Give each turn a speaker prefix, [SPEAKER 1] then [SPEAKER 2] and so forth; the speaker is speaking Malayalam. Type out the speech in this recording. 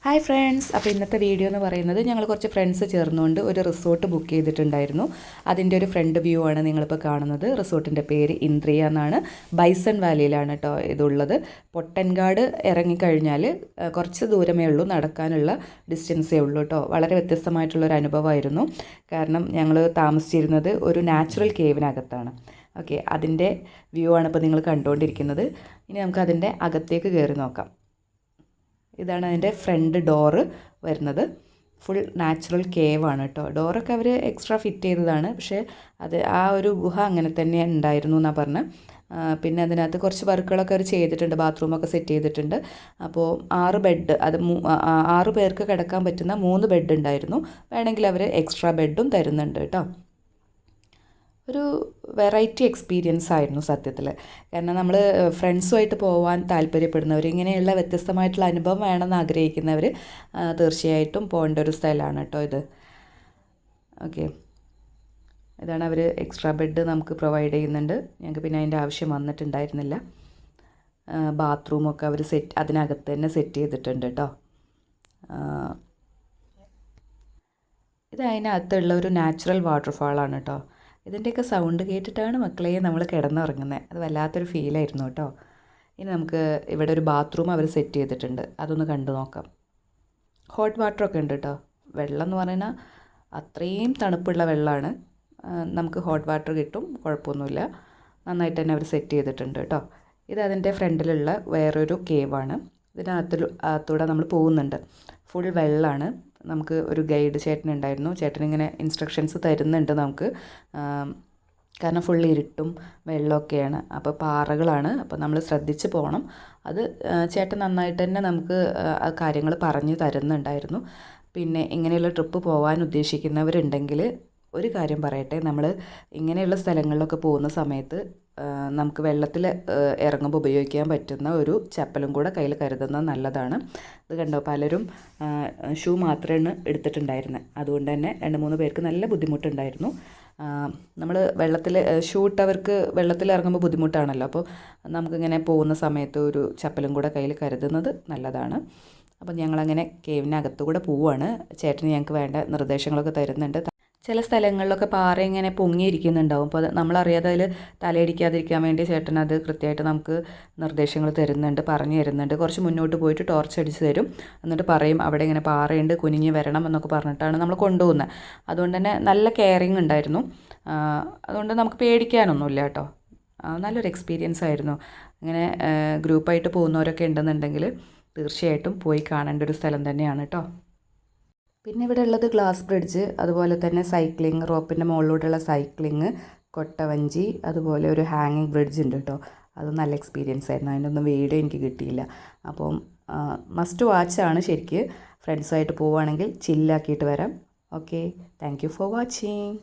[SPEAKER 1] ഹായ് ഫ്രണ്ട്സ്, അപ്പോൾ ഇന്നത്തെ വീഡിയോ എന്ന് പറയുന്നത് ഞങ്ങൾ കുറച്ച് ഫ്രണ്ട്സ് ചേർന്നുകൊണ്ട് ഒരു റിസോർട്ട് ബുക്ക് ചെയ്തിട്ടുണ്ടായിരുന്നു. അതിൻ്റെ ഒരു ഫ്രണ്ട് വ്യൂ ആണ് നിങ്ങളിപ്പോൾ കാണുന്നത്. റിസോർട്ടിൻ്റെ പേര് ഇന്ദ്രിയ എന്നാണ്. ബൈസൺ വാലിയിലാണ് കേട്ടോ ഇതുള്ളത്. പൊട്ടൻകാട് ഇറങ്ങിക്കഴിഞ്ഞാൽ കുറച്ച് ദൂരമേ ഉള്ളൂ, നടക്കാനുള്ള ഡിസ്റ്റൻസേ ഉള്ളൂ കേട്ടോ. വളരെ വ്യത്യസ്തമായിട്ടുള്ളൊരു അനുഭവമായിരുന്നു. കാരണം ഞങ്ങൾ താമസിച്ചിരുന്നത് ഒരു നാച്ചുറൽ കേവിനകത്താണ്. ഓക്കെ, അതിൻ്റെ വ്യൂ ആണ് ഇപ്പോൾ നിങ്ങൾ കണ്ടുകൊണ്ടിരിക്കുന്നത്. ഇനി നമുക്ക് അതിൻ്റെ അകത്തേക്ക് കയറി നോക്കാം. ഇതാണ് അതിൻ്റെ ഫ്രണ്ട് ഡോറ് വരുന്നത്. ഫുൾ നാച്ചുറൽ കേവാണ് കേട്ടോ. ഡോറൊക്കെ അവർ എക്സ്ട്രാ ഫിറ്റ് ചെയ്തതാണ്, പക്ഷേ അത് ആ ഒരു ഗുഹ അങ്ങനെ തന്നെ ഉണ്ടായിരുന്നു എന്നാണ് പറഞ്ഞത്. പിന്നെ അതിനകത്ത് കുറച്ച് വർക്കുകളൊക്കെ അവർ ചെയ്തിട്ടുണ്ട്, ബാത്റൂമൊക്കെ സെറ്റ് ചെയ്തിട്ടുണ്ട്. അപ്പോൾ 6 ബെഡ്, അത് 6 പേർക്ക് കിടക്കാൻ പറ്റുന്ന 3 ബെഡ് ഉണ്ടായിരുന്നു. വേണമെങ്കിൽ അവർ എക്സ്ട്രാ ബെഡും തരുന്നുണ്ട് കേട്ടോ. ഒരു വെറൈറ്റി എക്സ്പീരിയൻസ് ആയിരുന്നു സത്യത്തിൽ. കാരണം നമ്മൾ ഫ്രണ്ട്സുമായിട്ട് പോകാൻ താല്പര്യപ്പെടുന്നവർ, ഇങ്ങനെയുള്ള വ്യത്യസ്തമായിട്ടുള്ള അനുഭവം വേണമെന്ന് ആഗ്രഹിക്കുന്നവർ തീർച്ചയായിട്ടും പോകേണ്ട ഒരു സ്ഥലമാണ് കേട്ടോ ഇത്. ഓക്കെ, ഇതാണ് അവർ എക്സ്ട്രാ ബെഡ് നമുക്ക് പ്രൊവൈഡ് ചെയ്യുന്നുണ്ട്. ഞങ്ങൾക്ക് പിന്നെ അതിൻ്റെ ആവശ്യം വന്നിട്ടുണ്ടായിരുന്നില്ല. ബാത്റൂമൊക്കെ അവർ അതിനകത്ത് തന്നെ സെറ്റ് ചെയ്തിട്ടുണ്ട് കേട്ടോ. ഇത് അതിനകത്തുള്ള ഒരു നാച്ചുറൽ വാട്ടർഫാളാണ് കേട്ടോ. ഇതിൻ്റെയൊക്കെ സൗണ്ട് കേട്ടിട്ടാണ് മക്കളെ നമ്മൾ കിടന്നുറങ്ങുന്നത്. അത് വല്ലാത്തൊരു ഫീലായിരുന്നു കേട്ടോ. ഇനി നമുക്ക് ഇവിടെ ഒരു ബാത്റൂം അവർ സെറ്റ് ചെയ്തിട്ടുണ്ട്, അതൊന്ന് കണ്ടു നോക്കാം. ഹോട്ട് വാട്ടറൊക്കെ ഉണ്ട് കേട്ടോ. വെള്ളം എന്ന് പറഞ്ഞാൽ അത്രയും തണുപ്പുള്ള വെള്ളമാണ്. നമുക്ക് ഹോട്ട് വാട്ടർ കിട്ടും, കുഴപ്പമൊന്നുമില്ല. നന്നായിട്ട് തന്നെ അവർ സെറ്റ് ചെയ്തിട്ടുണ്ട് കേട്ടോ. ഇത് അതിൻ്റെ ഫ്രണ്ടിലുള്ള വേറൊരു കേവാണ്. ഇതിനകത്തൂടെ നമ്മൾ പോകുന്നുണ്ട്. ഫുൾ വെള്ളമാണ്. നമുക്ക് ഒരു ഗൈഡ് ചേട്ടനുണ്ടായിരുന്നു. ചേട്ടനിങ്ങനെ ഇൻസ്ട്രക്ഷൻസ് തരുന്നുണ്ട് നമുക്ക്. കാരണം ഫുൾ ഇരുട്ടും വെള്ളമൊക്കെയാണ്, അപ്പോൾ പാറകളാണ്. അപ്പോൾ നമ്മൾ ശ്രദ്ധിച്ച് പോകണം. അത് ചേട്ടൻ നന്നായിട്ട് തന്നെ നമുക്ക് കാര്യങ്ങൾ പറഞ്ഞു തരുന്നുണ്ടായിരുന്നു. പിന്നെ ഇങ്ങനെയുള്ള ട്രിപ്പ് പോകാൻ ഉദ്ദേശിക്കുന്നവരുണ്ടെങ്കിൽ ഒരു കാര്യം പറയട്ടെ, നമ്മൾ ഇങ്ങനെയുള്ള സ്ഥലങ്ങളിലൊക്കെ പോകുന്ന സമയത്ത് നമുക്ക് വെള്ളത്തിൽ ഇറങ്ങുമ്പോൾ ഉപയോഗിക്കാൻ പറ്റുന്ന ഒരു ചപ്പലും കൂടെ കയ്യിൽ കരുതുന്നത് നല്ലതാണ്. ഇത് കണ്ടോ, പലരും ഷൂ മാത്രമാണ് എടുത്തിട്ടുണ്ടായിരുന്നത്. അതുകൊണ്ട് തന്നെ 2-3 പേർക്ക് നല്ല ബുദ്ധിമുട്ടുണ്ടായിരുന്നു. നമ്മൾ ഷൂ ഇട്ടവർക്ക് വെള്ളത്തിൽ ഇറങ്ങുമ്പോൾ ബുദ്ധിമുട്ടാണല്ലോ. അപ്പോൾ നമുക്കിങ്ങനെ പോകുന്ന സമയത്ത് ഒരു ചപ്പലും കൂടെ കയ്യിൽ കരുതുന്നത് നല്ലതാണ്. അപ്പോൾ ഞങ്ങളങ്ങനെ കേവിനകത്തുകൂടെ പോവുകയാണ്. ചേട്ടന് ഞങ്ങൾക്ക് വേണ്ട നിർദ്ദേശങ്ങളൊക്കെ തരുന്നുണ്ട്. ചില സ്ഥലങ്ങളിലൊക്കെ പാറ ഇങ്ങനെ പൊങ്ങിയിരിക്കുന്നുണ്ടാവും. അപ്പോൾ നമ്മളറിയാതെ അതിൽ തലയിടിക്കാതിരിക്കാൻ വേണ്ടി ചേട്ടൻ അത് കൃത്യമായിട്ട് നമുക്ക് നിർദ്ദേശങ്ങൾ തരുന്നുണ്ട്, പറഞ്ഞു തരുന്നുണ്ട്. കുറച്ച് മുന്നോട്ട് പോയിട്ട് ടോർച്ച് അടിച്ച് തരും. എന്നിട്ട് പറയും അവിടെ ഇങ്ങനെ പാറയുണ്ട്, കുനിഞ്ഞ് വരണം എന്നൊക്കെ പറഞ്ഞിട്ടാണ് നമ്മൾ കൊണ്ടുപോകുന്നത്. അതുകൊണ്ട് തന്നെ നല്ല കെയറിങ് ഉണ്ടായിരുന്നു. അതുകൊണ്ട് നമുക്ക് പേടിക്കാനൊന്നുമില്ല കേട്ടോ. നല്ലൊരു എക്സ്പീരിയൻസ് ആയിരുന്നു. ഇങ്ങനെ ഗ്രൂപ്പായിട്ട് പോകുന്നവരൊക്കെ ഉണ്ടെന്നുണ്ടെങ്കിൽ തീർച്ചയായിട്ടും പോയി കാണേണ്ട ഒരു സ്ഥലം തന്നെയാണ് കേട്ടോ. പിന്നെ ഇവിടെ ഉള്ളത് ഗ്ലാസ് ബ്രിഡ്ജ്, അതുപോലെ തന്നെ സൈക്ലിങ്, റോപ്പിൻ്റെ മുകളിലൂടെയുള്ള സൈക്ലിങ്, കൊട്ടവഞ്ചി, അതുപോലെ ഒരു ഹാങ്ങിങ് ബ്രിഡ്ജ് ഉണ്ട് കേട്ടോ. അത് നല്ല എക്സ്പീരിയൻസ് ആയിരുന്നു. അതിൻ്റെ ഒന്നും വീഡിയോ എനിക്ക് കിട്ടിയില്ല. അപ്പം മസ്റ്റ് വാച്ചാണ് ശരിക്ക്. ഫ്രണ്ട്സായിട്ട് പോവുകയാണെങ്കിൽ ചില്ലാക്കിയിട്ട് വരാം. Okay, thank you for watching.